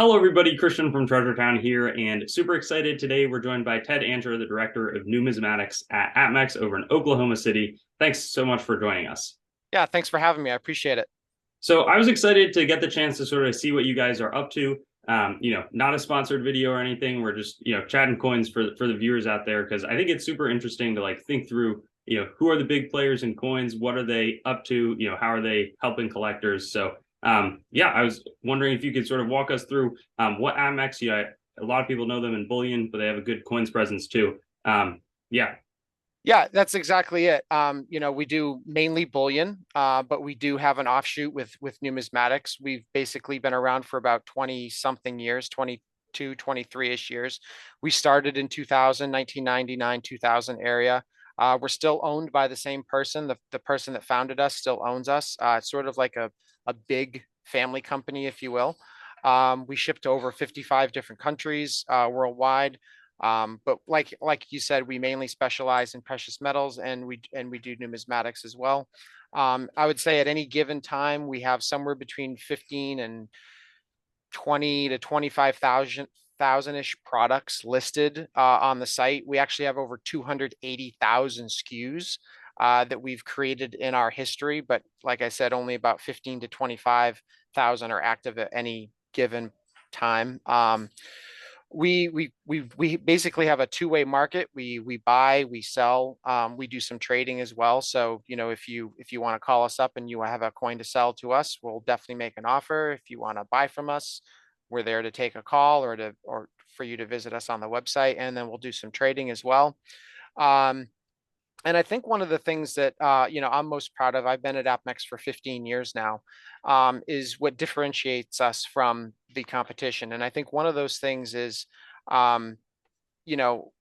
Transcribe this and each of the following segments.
Hello, everybody. Christian from Treasure Town here, and super excited today. We're joined by Ted Ancher, the Director of Numismatics at Apmex over in Oklahoma City. Thanks so much for joining us. Yeah, thanks for having me. I appreciate it. So I was excited to get the chance to sort of see what you guys are up to. Not a sponsored video or anything. We're just, chatting coins for the viewers out there because I think it's super interesting to like think through, who are the big players in coins? What are they up to? How are they helping collectors? So yeah, I was wondering if you could sort of walk us through what Amex, a lot of people know them in Bullion, but they have a good coins presence too. Yeah. Yeah, that's exactly it. We do mainly bullion, but we do have an offshoot with numismatics. We've basically been around for about 20 something years, 22, 23-ish years. We started in 2000, 1999, 2000 area. We're still owned by the same person. The person that founded us still owns us. It's sort of like a big family company, if you will. We ship to over 55 different countries worldwide. But like you said, we mainly specialize in precious metals, and we do numismatics as well. I would say at any given time we have somewhere between 15 and 20 to 25,000 ish products listed on the site. We actually have over 280,000 SKUs that we've created in our history, but like I said, only about 15 to 25,000 are active at any given time. We basically have a two-way market. We buy, we sell, we do some trading as well. So, if you want to call us up and you have a coin to sell to us, we'll definitely make an offer. If you want to buy from us, we're there to take a call or for you to visit us on the website, and then we'll do some trading as well. Um, and I think one of the things that I'm most proud of, I've been at Apmex for 15 years now, is what differentiates us from the competition. And I think one of those things is, um, you know,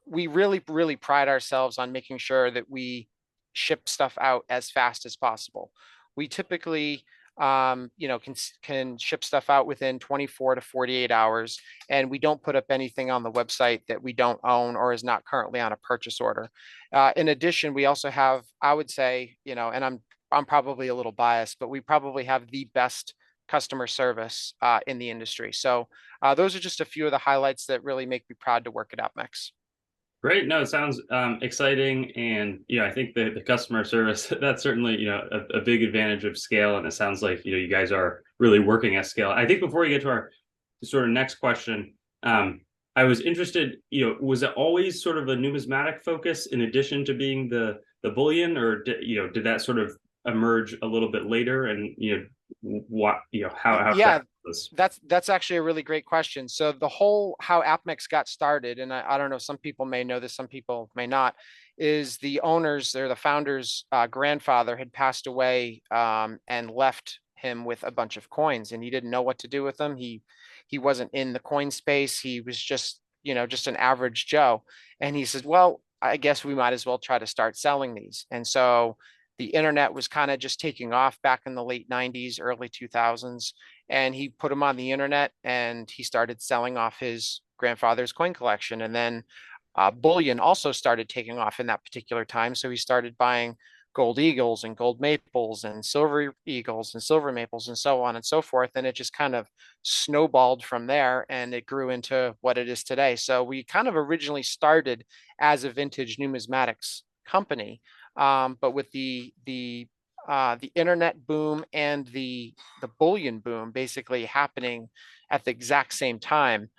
we really, really pride ourselves on making sure that we ship stuff out as fast as possible. We typically, can ship stuff out within 24 to 48 hours, and we don't put up anything on the website that we don't own or is not currently on a purchase order. In addition, we also have, I would say, and I'm probably a little biased, but we probably have the best customer service in the industry. So those are just a few of the highlights that really make me proud to work at Apmex. Great. No, it sounds exciting, and I think the customer service that's certainly a big advantage of scale, and it sounds like you guys are really working at scale. I think before we get to our sort of next question, I was interested. Was it always sort of a numismatic focus in addition to being the bullion, or did that sort of emerge a little bit later? And what how did that Yeah, was? that's actually a really great question. So the whole how Apmex got started, and I don't know, some people may know this, some people may not, is the owners or the founders' grandfather had passed away and left him with a bunch of coins, and he didn't know what to do with them. He wasn't in the coin space. He was just an average Joe, and he says, "Well, I guess we might as well try to start selling these." And so the internet was kind of just taking off back in the late 90s, early 2000s. And he put them on the internet and he started selling off his grandfather's coin collection. And then bullion also started taking off in that particular time. So he started buying gold eagles and gold maples and silver eagles and silver maples and so on and so forth. And it just kind of snowballed from there and it grew into what it is today. So we kind of originally started as a vintage numismatics company, but with the internet boom and the bullion boom basically happening at the exact same time,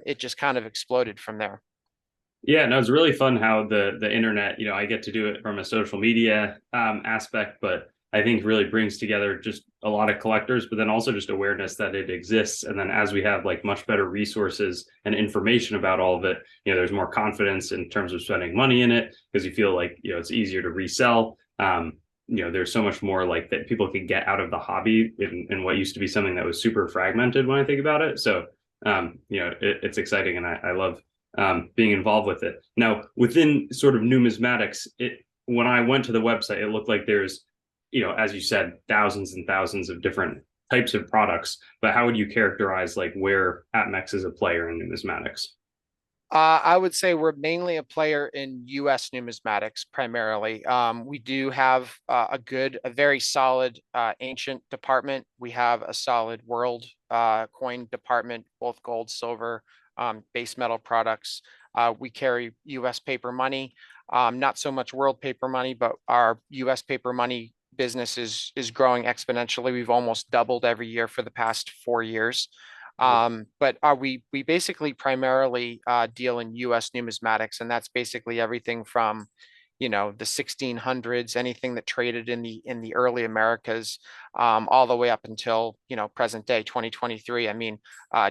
it just kind of exploded from there. Yeah, no, it's really fun how the internet, I get to do it from a social media aspect, but I think really brings together just a lot of collectors, but then also just awareness that it exists. And then as we have like much better resources and information about all of it, there's more confidence in terms of spending money in it because you feel like, it's easier to resell. There's so much more like that people can get out of the hobby in what used to be something that was super fragmented when I think about it. So, it's exciting and I love being involved with it. Now, within sort of numismatics, when I went to the website, it looked like there's, as you said, thousands and thousands of different types of products. But how would you characterize like where Apmex is a player in numismatics? I would say we're mainly a player in U.S. numismatics primarily. We do have a very solid ancient department. We have a solid world coin department, both gold, silver, base metal products. We carry U.S. paper money, not so much world paper money, but our U.S. paper money business is growing exponentially. We've almost doubled every year for the past 4 years. But we basically primarily deal in U.S. numismatics, and that's basically everything from, the 1600s, anything that traded in the early Americas, all the way up until present day 2023. I mean,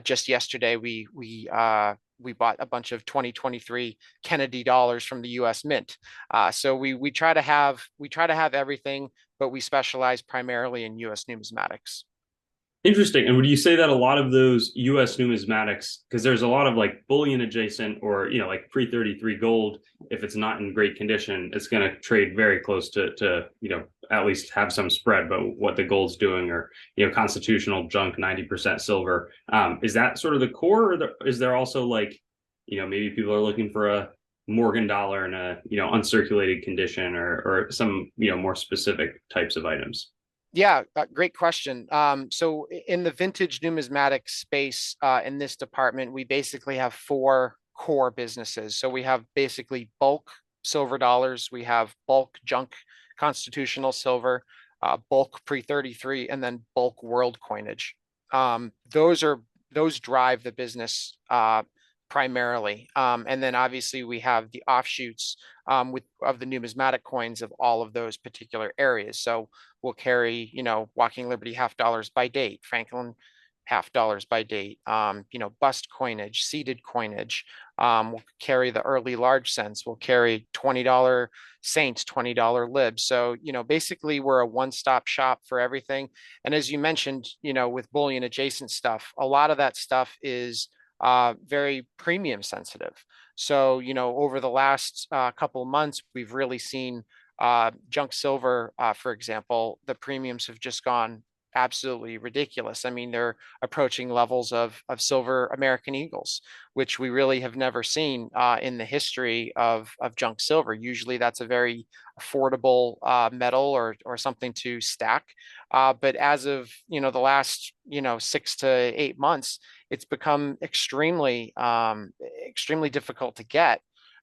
just yesterday we bought a bunch of 2023 Kennedy dollars from the U.S. Mint. So we try to have everything, but we specialize primarily in U.S. numismatics. Interesting. And would you say that a lot of those US numismatics, because there's a lot of like bullion adjacent or, like pre-33 gold, if it's not in great condition, it's going to trade very close to, at least have some spread, but what the gold's doing or, constitutional junk, 90% silver. Is that sort of the core, or is there also like, maybe people are looking for a Morgan dollar in a, uncirculated condition or some, more specific types of items? Yeah, great question. So in the vintage numismatic space, in this department, we basically have four core businesses. So we have basically bulk silver dollars, we have bulk junk constitutional silver, bulk pre-33, and then bulk world coinage. Those drive the business primarily. And then obviously we have the offshoots of the numismatic coins of all of those particular areas. So we'll carry, Walking Liberty half dollars by date, Franklin half dollars by date, bust coinage, seeded coinage. We'll carry the early large cents. We'll carry $20 Saints, $20 libs. So, basically we're a one-stop shop for everything. And as you mentioned, with bullion adjacent stuff, a lot of that stuff is very premium sensitive. So, over the last couple of months, we've really seen junk silver, for example, the premiums have just gone absolutely ridiculous. I mean, they're approaching levels of silver American Eagles, which we really have never seen in the history of junk silver. Usually that's a very affordable metal or something to stack. But as of, the last, 6 to 8 months, it's become extremely difficult to get.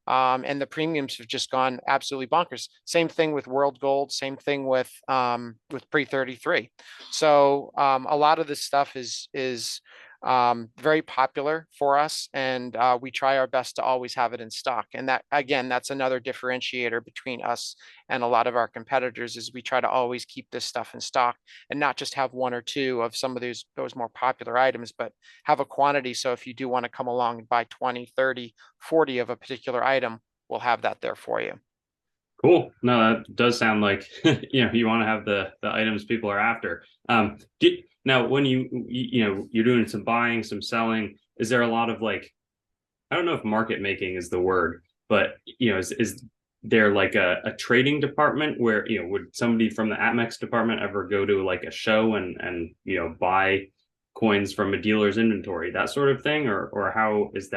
And the premiums have just gone absolutely bonkers. Same thing with world gold, same thing with pre-33. So a lot of this stuff is very popular for us, and we try our best to always have it in stock. And that, again, that's another differentiator between us and a lot of our competitors, is we try to always keep this stuff in stock and not just have one or two of some of those more popular items, but have a quantity. So if you do want to come along and buy 20, 30, 40 of a particular item, we'll have that there for you. Cool. No, that does sound like you want to have the items people are after. Now when you're doing some buying, some selling, is there a lot of like, I don't know if market making is the word, but is there like a trading department where would somebody from the Apmex department ever go to like a show and buy coins from a dealer's inventory, that sort of thing, or how does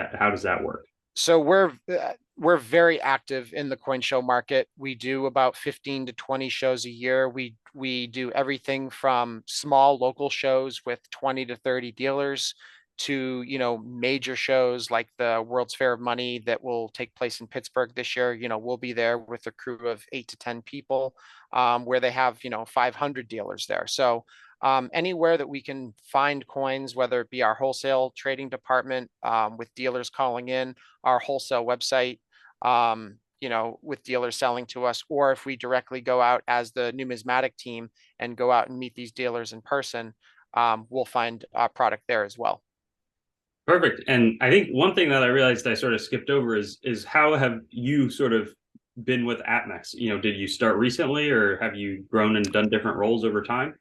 that work? So we're very active in the coin show market. We do about 15 to 20 shows a year. We do everything from small local shows with 20 to 30 dealers to, major shows like the World's Fair of Money that will take place in Pittsburgh this year. We'll be there with a crew of 8 to 10 people, where they have, 500 dealers there. So anywhere that we can find coins, whether it be our wholesale trading department, with dealers calling in, our wholesale website, with dealers selling to us, or if we directly go out as the numismatic team and go out and meet these dealers in person, we'll find a product there as well. Perfect. And I think one thing that I realized I sort of skipped over is how have you sort of been with Apmex? Did you start recently, or have you grown and done different roles over time?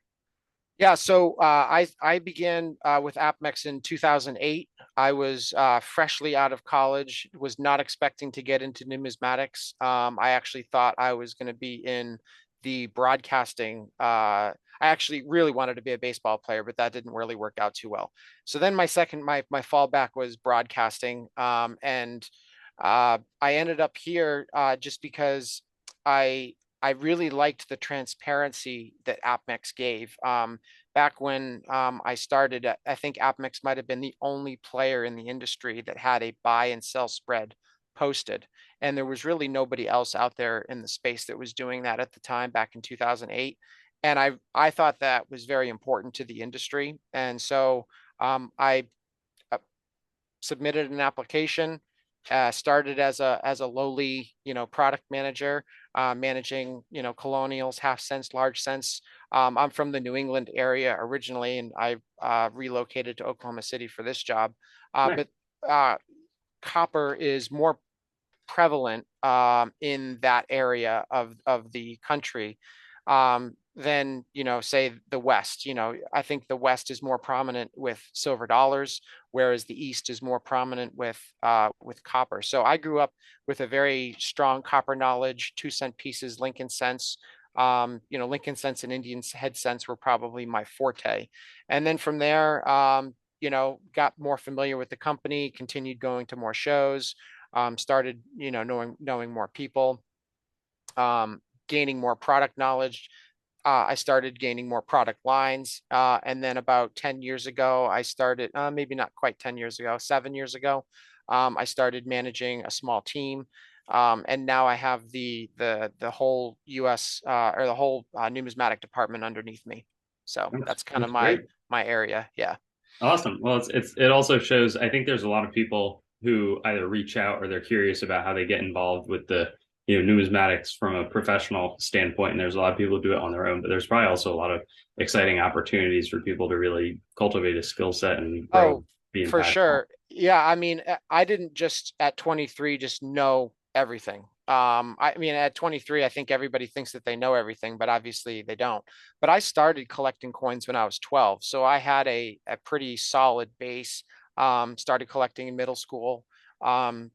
Yeah, so I began with Apmex in 2008. I was freshly out of college, was not expecting to get into numismatics. I actually thought I was going to be in the broadcasting. I actually really wanted to be a baseball player, but that didn't really work out too well. So then my fallback was broadcasting, and I ended up here just because I I really liked the transparency that Apmex gave. Back when I started, I think Apmex might have been the only player in the industry that had a buy and sell spread posted. And there was really nobody else out there in the space that was doing that at the time back in 2008. And I thought that was very important to the industry. And so I uh, submitted an application, started as a lowly, product manager, managing, colonials, half cents, large cents. I'm from the New England area originally, and I relocated to Oklahoma City for this job. Nice. But copper is more prevalent in that area of the country than say the West. I think the West is more prominent with silver dollars, whereas the East is more prominent with copper. So I grew up with a very strong copper knowledge. 2-cent pieces, Lincoln cents. Lincoln cents and Indian head cents were probably my forte. And then from there, got more familiar with the company, continued going to more shows, started, knowing more people, gaining more product knowledge. I started gaining more product lines. And then about 10 years ago, I started, maybe not quite 10 years ago, 7 years ago, I started managing a small team. And now I have the whole US or the whole numismatic department underneath me. So that's kind of That's great. my area. Yeah. Awesome. Well, it also shows, I think there's a lot of people who either reach out or they're curious about how they get involved with the, numismatics from a professional standpoint. And there's a lot of people who do it on their own, but there's probably also a lot of exciting opportunities for people to really cultivate a skill set and grow, Oh, be for impactful. sure. Yeah, I mean, I didn't just at 23 just know everything. I mean, at 23, I think everybody thinks that they know everything, but obviously they don't. But I started collecting coins when I was 12, so I had a pretty solid base. Started collecting in middle school. Um,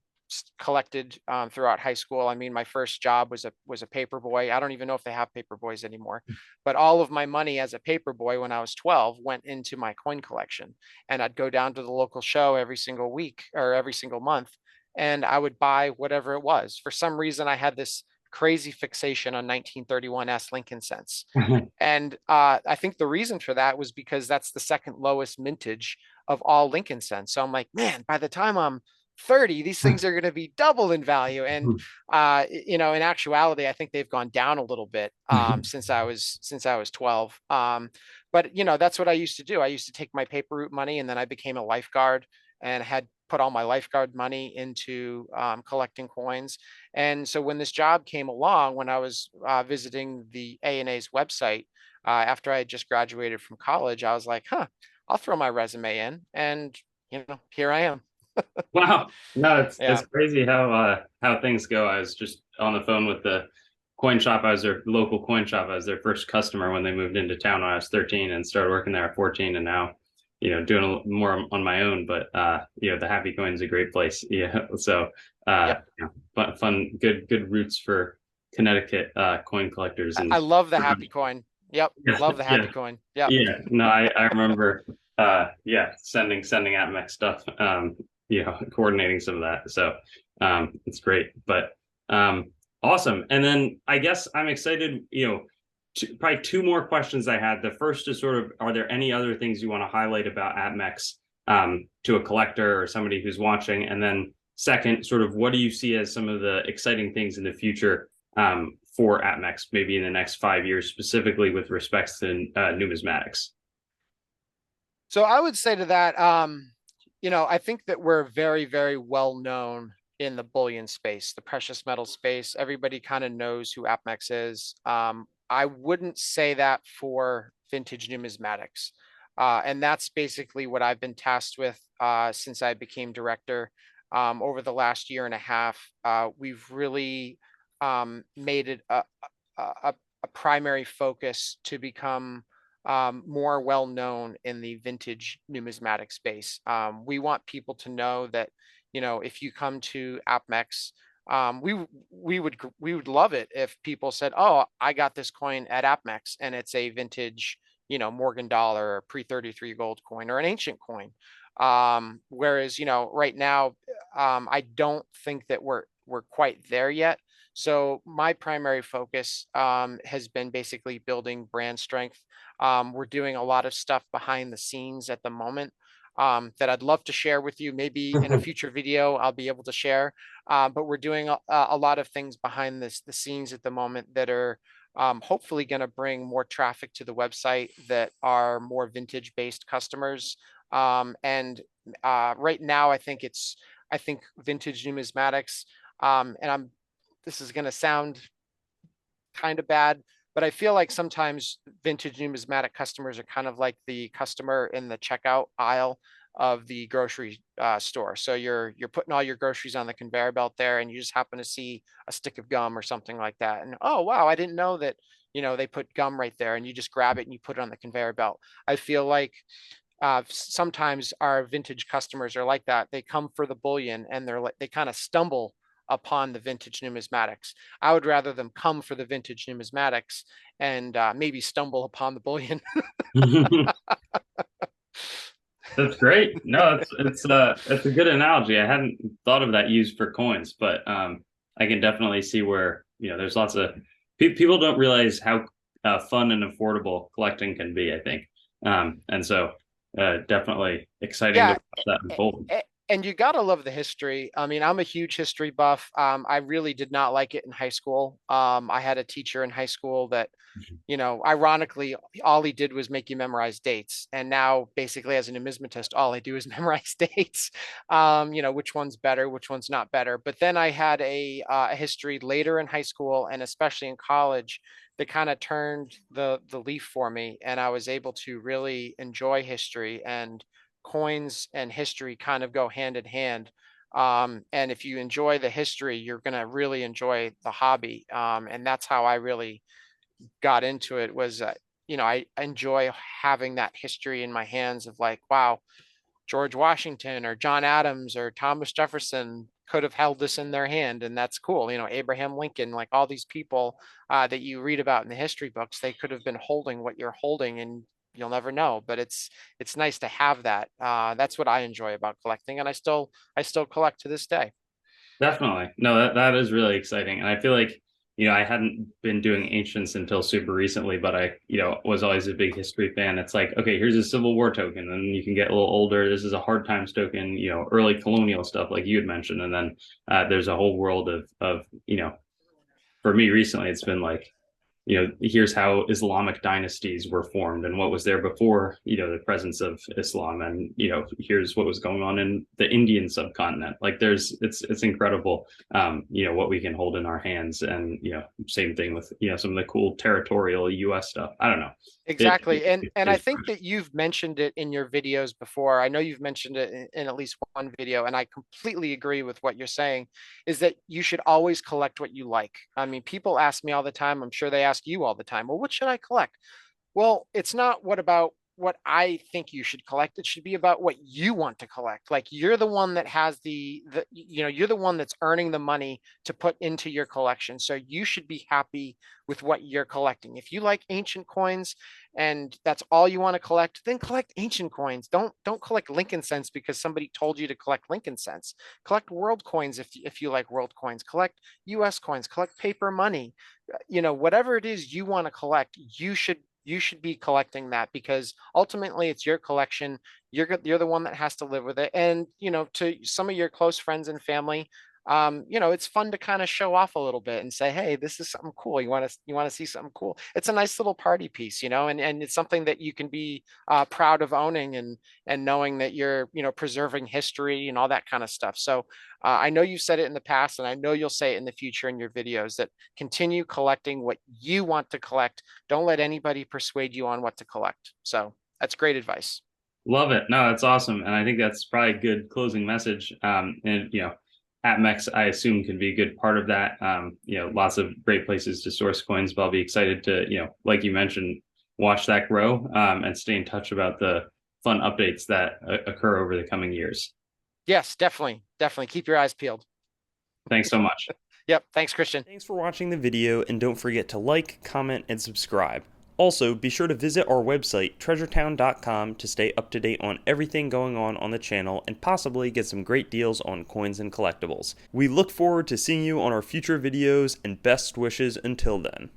Collected throughout high school. I mean, my first job was a paper boy. I don't even know if they have paper boys anymore, but all of my money as a paper boy when I was 12 went into my coin collection, and I'd go down to the local show every single week or every single month, and I would buy whatever it was. For some reason, I had this crazy fixation on 1931 S Lincoln cents. And I think the reason for that was because that's the second lowest mintage of all Lincoln cents. So I'm like, man, by the time I'm 30, these things are going to be double in value. And in actuality, I think they've gone down a little bit since I was 12. But that's what I used to do. I used to take my paper route money, and then I became a lifeguard and had put all my lifeguard money into collecting coins. And so when this job came along, when I was visiting the ANA's website after I had just graduated from college, I was like, huh, I'll throw my resume in, and here I am. Wow. No, it's Yeah. crazy how things go. I was just on the phone with the coin shop. I was their local coin shop. I was their first customer when they moved into town when I was 13 and started working there at 14, and now, doing a little more on my own, but the Happy Coin is a great place. Yeah. So Yep. fun, good roots for Connecticut coin collectors I and love the happy coin. Yep. yeah, Love the yeah. happy coin. Yep. Yeah, no, I remember sending Apmex stuff, coordinating some of that. So it's great. But awesome. And then I guess I'm excited, probably two more questions I had. The first is sort of, are there any other things you want to highlight about Apmex to a collector or somebody who's watching? And then second, sort of what do you see as some of the exciting things in the future for Apmex, maybe in the next 5 years, specifically with respects to numismatics? So I would say to that, I think that we're very, very well known in the bullion space, the precious metal space. Everybody kind of knows who Apmex is. I wouldn't say that for vintage numismatics. And that's basically what I've been tasked with since I became director. Over the last year and a half, we've really made it a, a primary focus to become more well known in the vintage numismatic space. We want people to know that, if you come to Apmex, We would love it if people said, "Oh, I got this coin at Apmex and it's a vintage, Morgan dollar, or pre-33 gold coin, or an ancient coin." Whereas, right now, I don't think that we're quite there yet. So my primary focus has been basically building brand strength. We're doing a lot of stuff behind the scenes at the moment that I'd love to share with you. Maybe in a future video, I'll be able to share. But we're doing a lot of things behind the scenes at the moment that are hopefully going to bring more traffic to the website, that are more vintage based customers. And right now, I think vintage numismatics, and this is going to sound kind of bad, but I feel like sometimes vintage numismatic customers are kind of like the customer in the checkout aisle of the grocery store. So you're putting all your groceries on the conveyor belt there, and you just happen to see a stick of gum or something like that, and oh wow, I didn't know that they put gum right there, and you just grab it and you put it on the conveyor belt. I feel like sometimes our vintage customers are like that. They come for the bullion and they kind of stumble upon the vintage numismatics. I would rather them come for the vintage numismatics and maybe stumble upon the bullion. That's great. No, it's a good analogy. I hadn't thought of that used for coins, but I can definitely see where, there's lots of people don't realize how fun and affordable collecting can be, I think. And so definitely exciting to Yeah, watch that unfold. and you gotta love the history. I mean, I'm a huge history buff. I really did not like it in high school. I had a teacher in high school that, ironically, all he did was make you memorize dates. And now, basically, as a numismatist, all I do is memorize dates. Which one's better, which one's not better. But then I had a history later in high school, and especially in college, that kind of turned the leaf for me, and I was able to really enjoy history. And coins and history kind of go hand in hand. And if you enjoy the history, you're going to really enjoy the hobby. And that's how I really got into it. Was I enjoy having that history in my hands of like, wow, George Washington or John Adams or Thomas Jefferson could have held this in their hand, and that's cool. Abraham Lincoln, like all these people that you read about in the history books, they could have been holding what you're holding, and you'll never know. But it's nice to have that. That's what I enjoy about collecting, and I still collect to this day. Definitely. No, that is really exciting. And I feel like, I hadn't been doing ancients until super recently, but I, was always a big history fan. It's like, okay, here's a Civil War token, and you can get a little older. This is a hard times token, early colonial stuff like you had mentioned. And then there's a whole world of, for me recently, it's been like, here's how Islamic dynasties were formed and what was there before, the presence of Islam, and here's what was going on in the Indian subcontinent. Like it's incredible, what we can hold in our hands, and same thing with some of the cool territorial U.S. stuff. I don't know. Exactly. And I It's think that you've mentioned it in your videos before. I know you've mentioned it in at least one video, and I completely agree with what you're saying, is that you should always collect what you like. I mean, people ask me all the time, I'm sure they ask you all the time, well, what should I collect? Well, it's not what I think you should collect. It should be about what you want to collect. Like you're the one that has you're the one that's earning the money to put into your collection. So you should be happy with what you're collecting. If you like ancient coins and that's all you want to collect, then collect ancient coins. Don't collect Lincoln cents because somebody told you to collect Lincoln cents. Collect world coins if you like world coins. Collect US coins, collect paper money. Whatever it is you want to collect, you should be collecting that, because ultimately it's your collection. You're the one that has to live with it. And to some of your close friends and family, it's fun to kind of show off a little bit and say, hey, this is something cool. You want to see something cool. It's a nice little party piece, and it's something that you can be proud of owning, and knowing that you're preserving history and all that kind of stuff. So I know you said it in the past, and I know you'll say it in the future in your videos, that continue collecting what you want to collect. Don't let anybody persuade you on what to collect. So that's great advice. Love it. No, that's awesome. And I think that's probably a good closing message. And, Apmex, I assume, can be a good part of that. Lots of great places to source coins, but I'll be excited to, like you mentioned, watch that grow, and stay in touch about the fun updates that occur over the coming years. Yes, definitely. Definitely keep your eyes peeled. Thanks so much. Yep. Thanks, Christian. Thanks for watching the video, and don't forget to like, comment, and subscribe. Also, be sure to visit our website, treasuretown.com, to stay up to date on everything going on the channel and possibly get some great deals on coins and collectibles. We look forward to seeing you on our future videos, and best wishes until then.